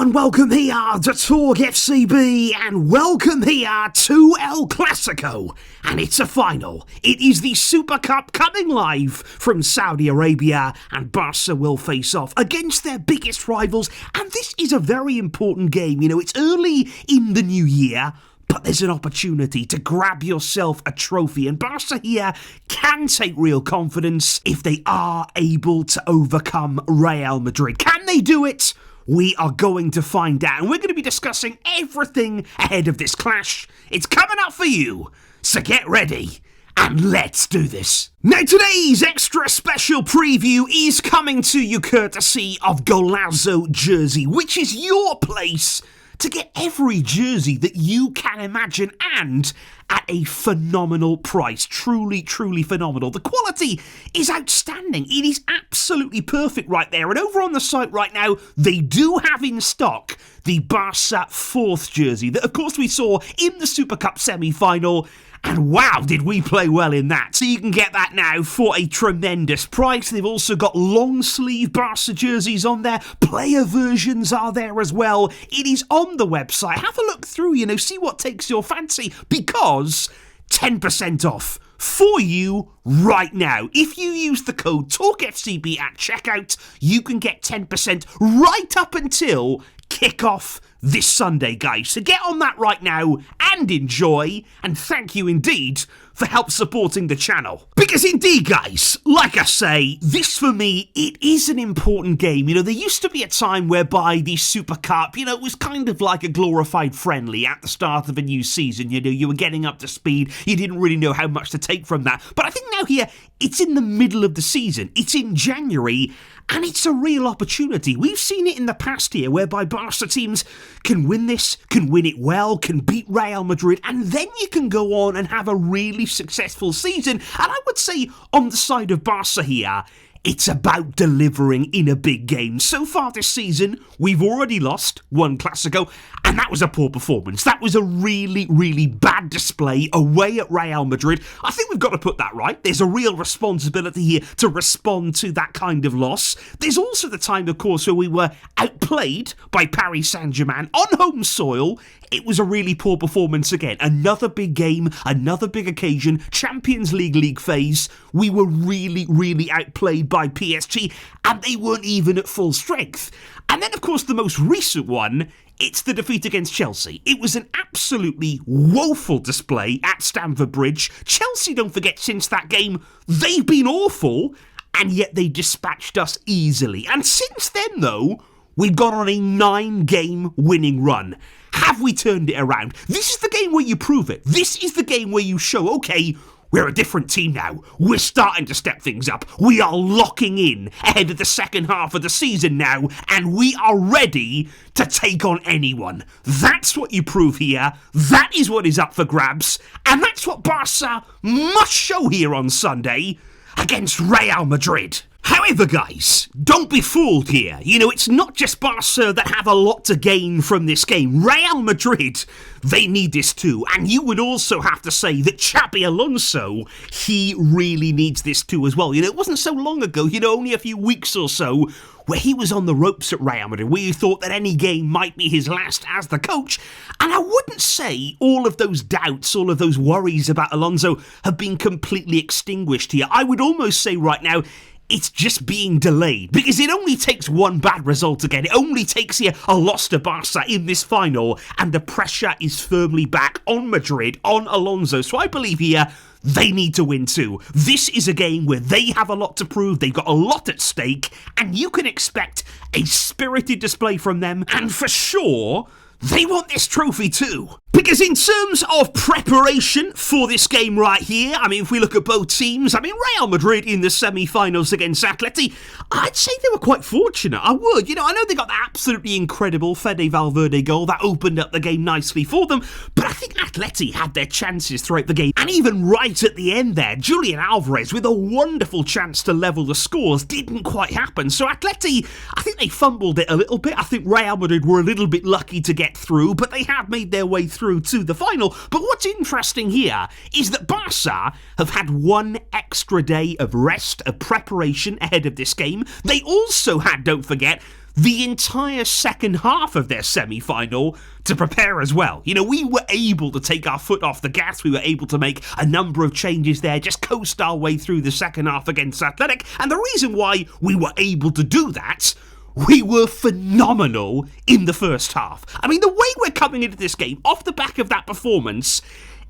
Hello and welcome here to TalkFCB and welcome here to El Clasico. And it's a final. It is the Super Cup coming live from Saudi Arabia and Barca will face off against their biggest rivals. And this is a very important game. You know, it's early in the new year, but there's an opportunity to grab yourself a trophy. And Barca here can take real confidence if they are able to overcome Real Madrid. Can they do it? We are going to find out, and we're going to be discussing everything ahead of this clash. It's coming up for you, so get ready, and let's do this. Now, today's extra special preview is coming to you courtesy of Golazo Jersey, which is your place to get every jersey that you can imagine and at a phenomenal price. Truly, truly phenomenal. The quality is outstanding. It is absolutely perfect right there. And over on the site right now, they do have in stock the Barca 4th jersey that, of course, we saw in the Super Cup semi-final. And wow, did we play well in that. So you can get that now for a tremendous price. They've also got long sleeve Barca jerseys on there. Player versions are there as well. It is on the website. Have a look through, see what takes your fancy, because 10% off for you right now. If you use the code TalkFCB at checkout, you can get 10% right up until kick-off this Sunday, guys. So get on that right now and enjoy, and thank you indeed for help supporting the channel. Because indeed, guys, like I say, this for me, it is an important game. There used to be a time whereby the Super Cup, it was kind of like a glorified friendly at the start of a new season. You were getting up to speed. You didn't really know how much to take from that. But I think now here, it's in the middle of the season. It's in January, and it's a real opportunity. We've seen it in the past year whereby Barca teams can win this, can win it well, can beat Real Madrid, and then you can go on and have a really successful season. And I would say on the side of Barca here, it's about delivering in a big game. So far this season, we've already lost one Clasico, and that was a poor performance. That was a really, really bad display away at Real Madrid. I think we've got to put that right. There's a real responsibility here to respond to that kind of loss. There's also the time, of course, where we were outplayed by Paris Saint-Germain on home soil. It was a really poor performance again. Another big game, another big occasion, Champions League phase. We were really, really outplayed by PSG, and they weren't even at full strength. And then, of course, the most recent one, it's the defeat against Chelsea. It was an absolutely woeful display at Stamford Bridge. Chelsea, don't forget, since that game, they've been awful, and yet they dispatched us easily. And since then, though, we've gone on a 9-game winning run. Have we turned it around? This is the game where you prove it. This is the game where you show, okay, we're a different team now. We're starting to step things up. We are locking in ahead of the second half of the season now, and we are ready to take on anyone. That's what you prove here. That is what is up for grabs, and that's what Barca must show here on Sunday against Real Madrid. However, guys, don't be fooled here. It's not just Barca that have a lot to gain from this game. Real Madrid, they need this too. And you would also have to say that Xabi Alonso, he really needs this too as well. It wasn't so long ago, only a few weeks or so, where he was on the ropes at Real Madrid, where you thought that any game might be his last as the coach. And I wouldn't say all of those doubts, all of those worries about Alonso have been completely extinguished here. I would almost say right now, it's just being delayed, because it only takes one bad result again. It only takes here a loss to Barca in this final, and the pressure is firmly back on Madrid, on Alonso. So I believe here, they need to win too. This is a game where they have a lot to prove, they've got a lot at stake, and you can expect a spirited display from them, and for sure, they want this trophy too. Because in terms of preparation for this game right here, if we look at both teams, Real Madrid in the semi-finals against Atleti, I'd say they were quite fortunate. I would. I know they got the absolutely incredible Fede Valverde goal that opened up the game nicely for them, but I think Atleti had their chances throughout the game. And even right at the end there, Julian Alvarez with a wonderful chance to level the scores didn't quite happen. So Atleti, I think they fumbled it a little bit. I think Real Madrid were a little bit lucky to get through, but they have made their way through to the final. But what's interesting here is that Barca have had one extra day of rest, of preparation ahead of this game. They also had, don't forget, the entire second half of their semi-final to prepare as well. We were able to take our foot off the gas. We were able to make a number of changes there, just coast our way through the second half against Athletic. And the reason why we were able to do that, we were phenomenal in the first half. I mean, the way we're coming into this game, off the back of that performance,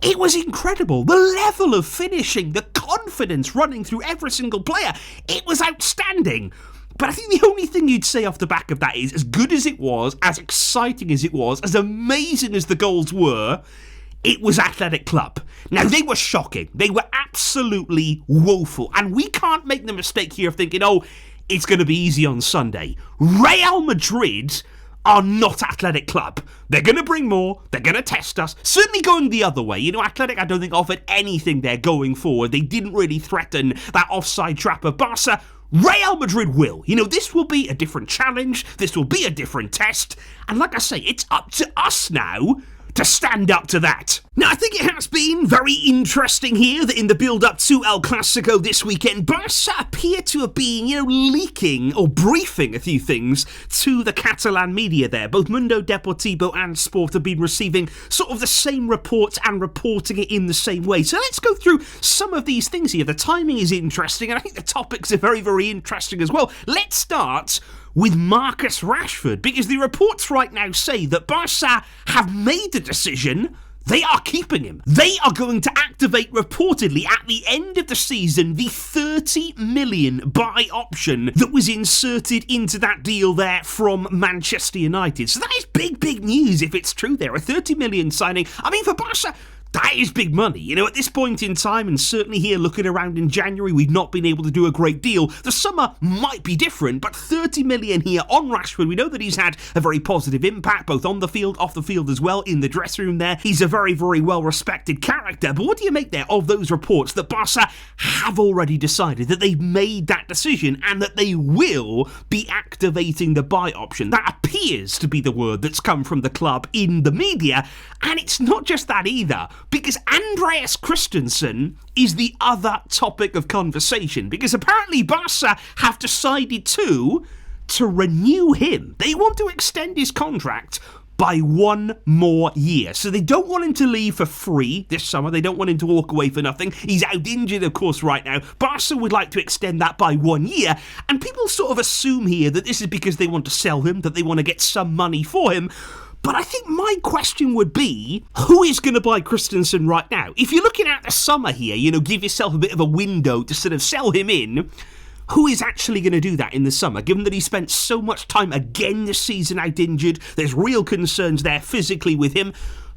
it was incredible. The level of finishing, the confidence running through every single player, it was outstanding. But I think the only thing you'd say off the back of that is, as good as it was, as exciting as it was, as amazing as the goals were, it was Athletic Club. Now, they were shocking. They were absolutely woeful. And we can't make the mistake here of thinking, it's going to be easy on Sunday. Real Madrid are not Athletic Club. They're going to bring more. They're going to test us. Certainly going the other way. Athletic, I don't think, offered anything there going forward. They didn't really threaten that offside trap of Barca. Real Madrid will. This will be a different challenge. This will be a different test. And like I say, it's up to us now to stand up to that. Now, I think it has been very interesting here that in the build-up to El Clasico this weekend, Barca appear to have been, leaking or briefing a few things to the Catalan media there. Both Mundo Deportivo and Sport have been receiving sort of the same reports and reporting it in the same way. So let's go through some of these things here. The timing is interesting, and I think the topics are very, very interesting as well. Let's start with Marcus Rashford, because the reports right now say that Barca have made the decision. They are keeping him. They are going to activate, reportedly, at the end of the season, the 30 million buy option that was inserted into that deal there from Manchester United. So that is big, big news if it's true there. A 30 million signing. I mean, for Barca, that is big money. At this point in time, and certainly here looking around in January, we've not been able to do a great deal. The summer might be different, but 30 million here on Rashford. We know that he's had a very positive impact, both on the field, off the field as well, in the dressing room there. He's a very, very well-respected character. But what do you make there of those reports that Barca have already decided that they've made that decision and that they will be activating the buy option? That appears to be the word that's come from the club in the media. And it's not just that either, because Andreas Christensen is the other topic of conversation, because apparently Barca have decided to renew him. They want to extend his contract by 1 more year. So they don't want him to leave for free this summer. They don't want him to walk away for nothing. He's out injured, of course, right now. Barca would like to extend that by 1 year. And people sort of assume here that this is because they want to sell him, that they want to get some money for him. But I think my question would be, who is going to buy Christensen right now? If you're looking at the summer here, give yourself a bit of a window to sort of sell him in, who is actually going to do that in the summer, given that he spent so much time again this season out injured? There's real concerns there physically with him.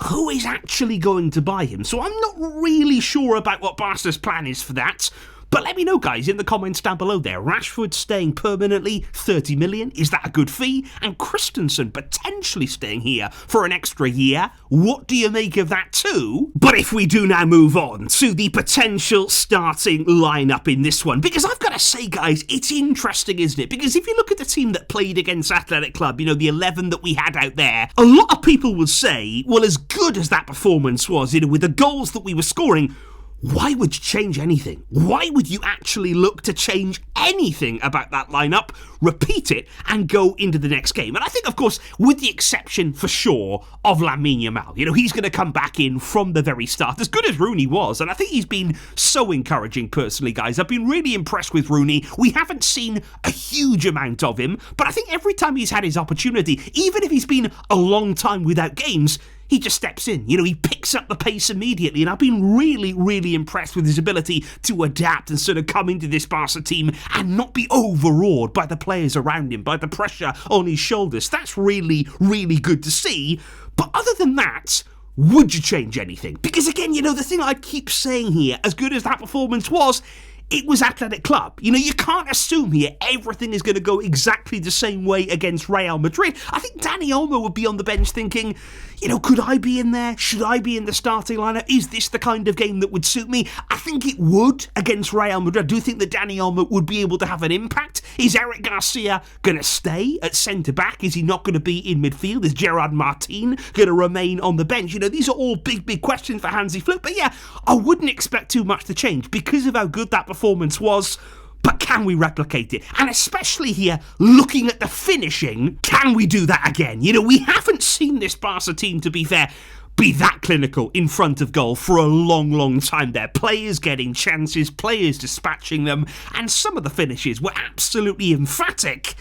Who is actually going to buy him? So I'm not really sure about what Barca's plan is for that. But let me know, guys, in the comments down below there. Rashford staying permanently, 30 million. Is that a good fee? And Christensen potentially staying here for an extra year. What do you make of that too? But if we do now move on to the potential starting lineup in this one, because I've got to say, guys, it's interesting, isn't it? Because if you look at the team that played against Athletic Club, the 11 that we had out there, a lot of people would say, well, as good as that performance was, with the goals that we were scoring, why would you change anything? Why would you actually look to change anything about that lineup, repeat it, and go into the next game? And I think, of course, with the exception, for sure, of Lamine Yamal. He's going to come back in from the very start, as good as Rooney was. And I think he's been so encouraging, personally, guys. I've been really impressed with Rooney. We haven't seen a huge amount of him, but I think every time he's had his opportunity, even if he's been a long time without games, he just steps in. He picks up the pace immediately. And I've been really, really impressed with his ability to adapt and sort of come into this Barca team and not be overawed by the players around him, by the pressure on his shoulders. That's really, really good to see. But other than that, would you change anything? Because again, the thing I keep saying here, as good as that performance was, it was Athletic Club. You can't assume here everything is going to go exactly the same way against Real Madrid. I think Dani Olmo would be on the bench thinking, could I be in there? Should I be in the starting lineup? Is this the kind of game that would suit me? I think it would against Real Madrid. I do think that Dani Olmo would be able to have an impact. Is Eric Garcia going to stay at centre-back? Is he not going to be in midfield? Is Gerard Martin going to remain on the bench? These are all big, big questions for Hansi Flick. But yeah, I wouldn't expect too much to change because of how good that performance was. But can we replicate it? And especially here, looking at the finishing, can we do that again? You know, we haven't seen this Barca team, to be fair, be that clinical in front of goal for a long, long time there. Players getting chances, players dispatching them, and some of the finishes were absolutely emphatic.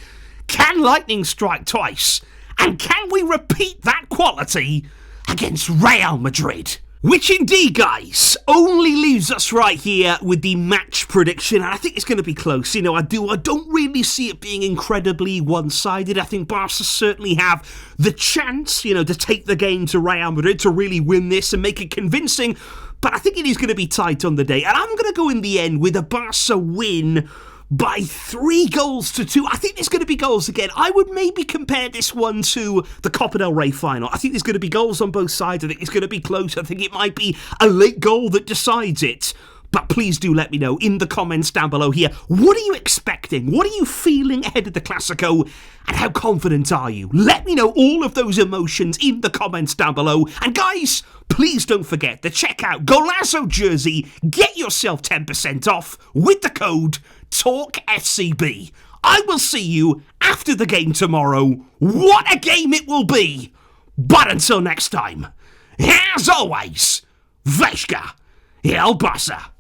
Can lightning strike twice? And can we repeat that quality against Real Madrid? Which indeed, guys, only leaves us right here with the match prediction, and I think it's going to be close. You know, I don't really see it being incredibly one-sided. I think Barca certainly have the chance, you know, to take the game to Real Madrid, to really win this and make it convincing, but I think it is going to be tight on the day, and I'm going to go in the end with a Barca win by 3-2. I think there's going to be goals again. I would maybe compare this one to the Copa del Rey final. I think there's going to be goals on both sides. I think it's going to be close. I think it might be a late goal that decides it. But please do let me know in the comments down below here. What are you expecting? What are you feeling ahead of the Clasico? And how confident are you? Let me know all of those emotions in the comments down below. And guys, please don't forget to check out Golazo Jersey. Get yourself 10% off with the code TalkFCB. I will see you after the game tomorrow. What a game it will be. But until next time, as always, Veshka El Barça.